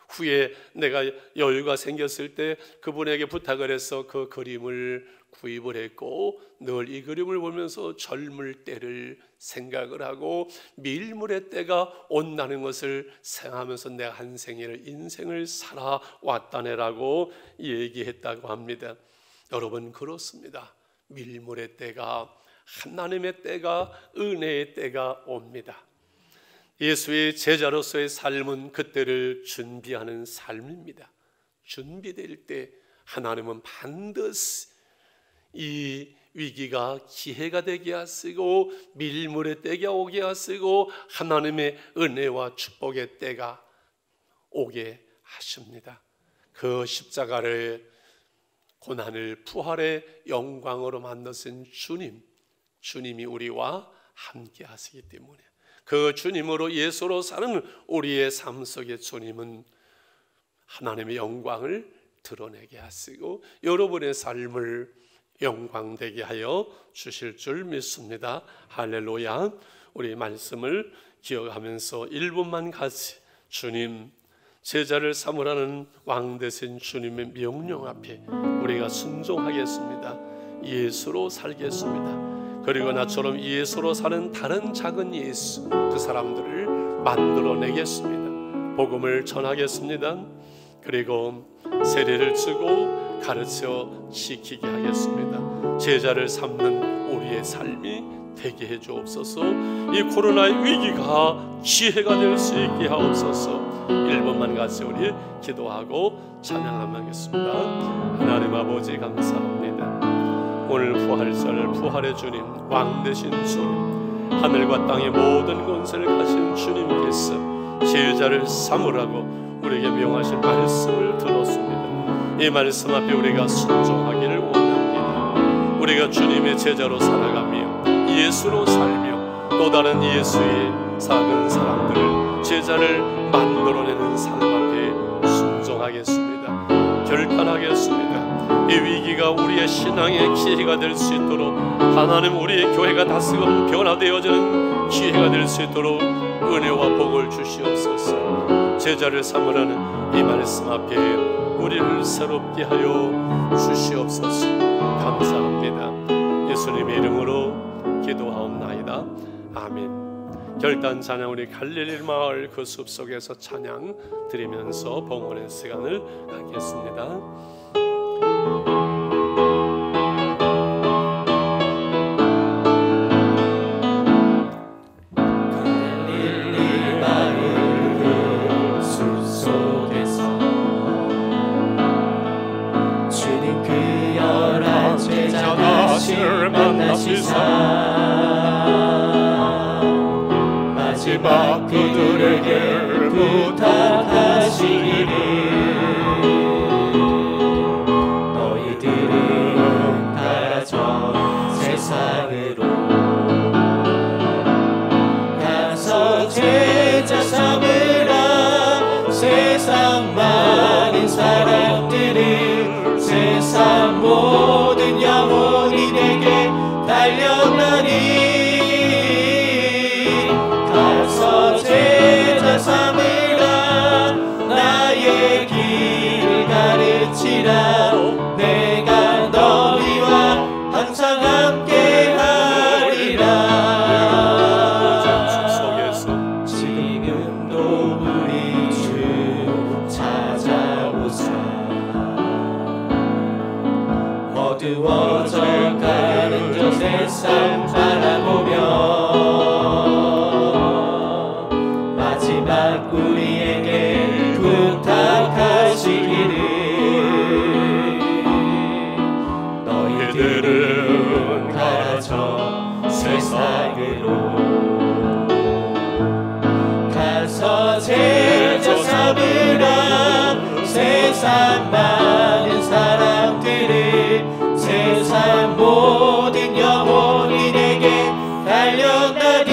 후에 내가 여유가 생겼을 때 그분에게 부탁을 해서 그 그림을 구입을 했고 늘 이 그림을 보면서 젊을 때를 생각을 하고 밀물의 때가 온다는 것을 생각하면서 내가 한 생애를, 인생을 살아왔다네라고 얘기했다고 합니다. 여러분, 그렇습니다. 밀물의 때가, 하나님의 때가, 은혜의 때가 옵니다. 예수의 제자로서의 삶은 그때를 준비하는 삶입니다. 준비될 때 하나님은 반드시 이 위기가 기회가 되게 하시고 밀물의 때가 오게 하시고 하나님의 은혜와 축복의 때가 오게 하십니다. 그 십자가를 고난을 부활의 영광으로 만드신 주님이 우리와 함께 하시기 때문에 그 주님으로 예수로 사는 우리의 삶 속의 주님은 하나님의 영광을 드러내게 하시고 여러분의 삶을 영광되게 하여 주실 줄 믿습니다. 할렐루야. 우리 말씀을 기억하면서 1분만 같이 주님, 제자를 삼으라는 왕 되신 주님의 명령 앞에 우리가 순종하겠습니다. 예수로 살겠습니다. 그리고 나처럼 예수로 사는 다른 작은 예수, 그 사람들을 만들어내겠습니다. 복음을 전하겠습니다. 그리고 세례를 주고 가르쳐 지키게 하겠습니다. 제자를 삼는 우리의 삶이 되게 해 주옵소서. 이 코로나의 위기가 기회가 될 수 있게 하옵소서. 1분만 같이 우리 기도하고 찬양하겠습니다. 하나님 아버지 감사합니다. 오늘 부활절 부활의 주님, 왕 되신 주님, 하늘과 땅의 모든 권세를 가진 주님께서 제자를 삼으라고 우리에게 명하신 말씀을 들었습니다. 이 말씀 앞에 우리가 순종하기를 원합니다. 우리가 주님의 제자로 살아가며 예수로 살며 또 다른 예수의 작은 사람들을 제자를 만들어내는 삶 앞에 순종하겠습니다. 결단하겠습니다. 이 위기가 우리의 신앙의 기회가 될 수 있도록 하나님 우리의 교회가 다시금 변화되어지는 기회가 될 수 있도록 은혜와 복을 주시옵소서. 제자를 삼으라는 이 말씀 앞에 우리를 새롭게 하여 주시옵소서. 감사합니다. 예수님의 이름으로 기도하옵나이다. 아멘. 결단 찬양 우리 갈릴리 마을 그 숲속에서 찬양 드리면서 봉헌의 시간을 갖겠습니다. 마지막 그들에게 부탁하시기를 너희들은 가라져 세상으로 가서 제자 삼으라. 세상 많은 사람들은 세상 모든 영혼이 내게 달려나니 제자 삼으라. 나의 길을 가르치라. 내가 너희와 항상 함께 하리라. 지금도 우리 주 찾아오사. 어두워져 가는 저 세상 바라보며 마지막 우리에게 부탁하시기를 너희들은 가라져 세상으로 가서 제자 삼으라. 세상 많은 사람들은 세상 모든 영혼이 내게 달려나니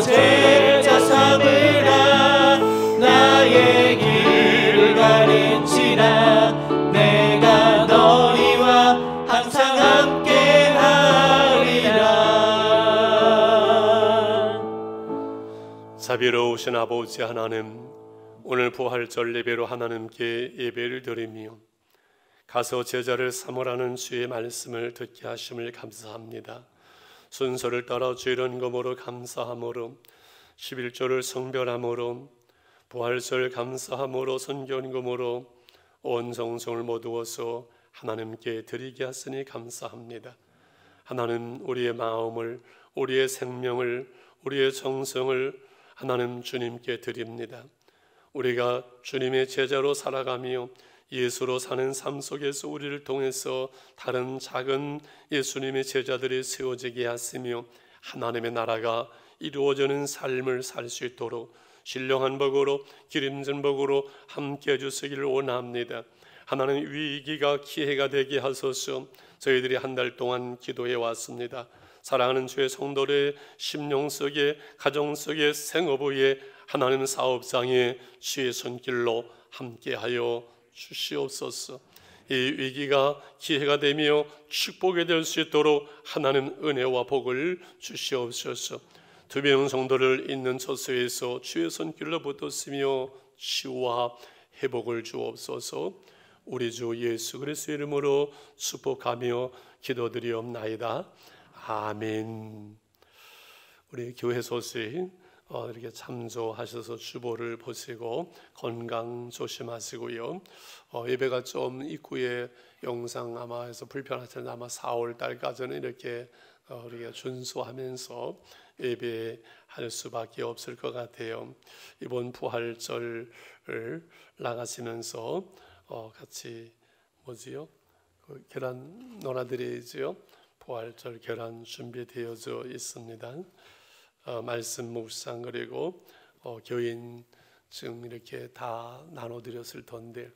제자 삼으라. 나의 길을 가르치라. 내가 너희와 항상 함께 하리라. 자비로우신 아버지 하나님, 오늘 부활절 예배로 하나님께 예배를 드리며 가서 제자를 삼으라는 주의 말씀을 듣게 하심을 감사합니다. 순서를 따라 주의 이름으로 감사함으로 11조를 성별함으로 부활절 감사함으로 선견금으로 온 정성을 모두어서 하나님께 드리게 하시니 감사합니다. 하나님, 우리의 마음을, 우리의 생명을, 우리의 정성을 하나님 주님께 드립니다. 우리가 주님의 제자로 살아가며 예수로 사는 삶 속에서 우리를 통해서 다른 작은 예수님의 제자들이 세워지게 하시며 하나님의 나라가 이루어지는 삶을 살 수 있도록 신령한 복으로 기름진 복으로 함께 해주시기를 원합니다. 하나님, 위기가 기회가 되게 하소서. 저희들이 한 달 동안 기도해 왔습니다. 사랑하는 주의 성도의 심령 속에, 가정 속에, 생업의 하나님 사업상에 주의 손길로 함께하여 주시옵소서. 이 위기가 기회가 되며 축복이 될 수 있도록 하나님 은혜와 복을 주시옵소서. 두 명 성도를 있는 처소에서 주의 손길로 붙었으며 치유와 회복을 주옵소서. 우리 주 예수 그리스도의 이름으로 축복하며 기도드리옵나이다. 아멘. 우리 교회 소식 이렇게 참조하셔서 주보를 보시고 건강 조심하시고요. 예배가 좀 입구에 영상 아마 해서 불편하시는데 아마 4월 달까지는 이렇게 우리가 준수하면서 예배할 수밖에 없을 것 같아요. 이번 부활절을 나가시면서 같이 계란 놀아드리지요. 부활절 계란 준비되어져 있습니다. 말씀 묵상 그리고 교인 지금 이렇게 다 나눠드렸을 텐데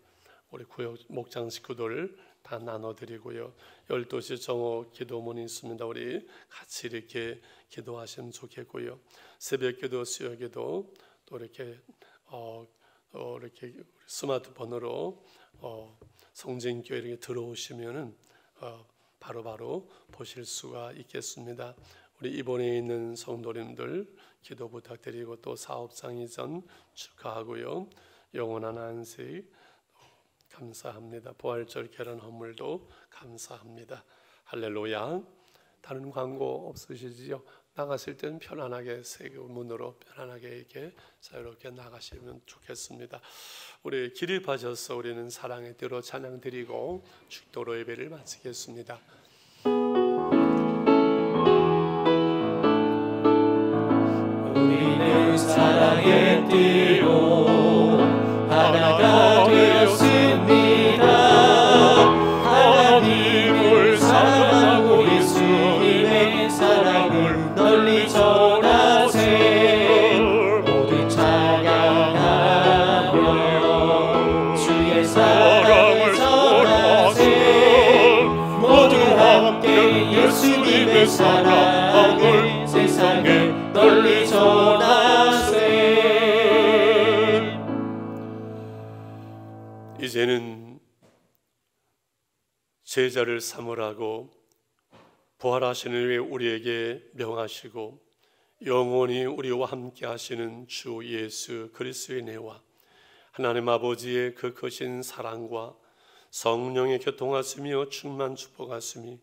우리 구역 목장 식구들 다 나눠드리고요. 12시 정오 기도문이 있습니다. 우리 같이 이렇게 기도하시면 좋겠고요. 새벽기도, 수요기도 또 이렇게 이렇게 스마트폰으로 성진교회 이렇게 들어오시면은 바로바로 보실 수가 있겠습니다. 우리 입원해 있는 성도님들 기도 부탁드리고 또 사업상 이전 축하하고요. 영원한 안식 감사합니다. 부활절 계란 헌물도 감사합니다. 할렐루야. 다른 광고 없으시지요? 나가실 때는 편안하게 세문으로 편안하게 이렇게 자유롭게 나가시면 좋겠습니다. 우리 기립하셔서 우리는 사랑의 대로 찬양 드리고 축도로 예배를 마치겠습니다. 우리는 사랑의 띠로 하나가 되었습니다. 하나님을 사랑하고 예수님의 사랑을 널리 전하세. 모두 찬양하며 주의 사랑을 전하세. 모두 함께 예수님의 사랑을 세상에 널리 전하세. 이제는 제자를 삼으라고 부활하시는 후에 우리에게 명하시고 영원히 우리와 함께 하시는 주 예수 그리스도의 은혜와 하나님 아버지의 그 크신 사랑과 성령의 교통하심이요 충만 축복하심이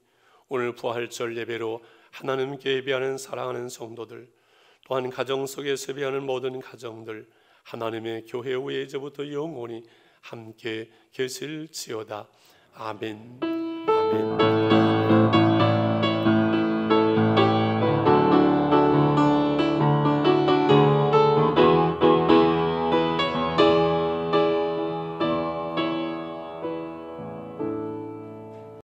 오늘 부활절 예배로 하나님께 예배하는 사랑하는 성도들 또한 가정 속에서 예배하는 모든 가정들 하나님의 교회 후에 이제부터 영원히 함께 계실지어다. 아멘. 아멘.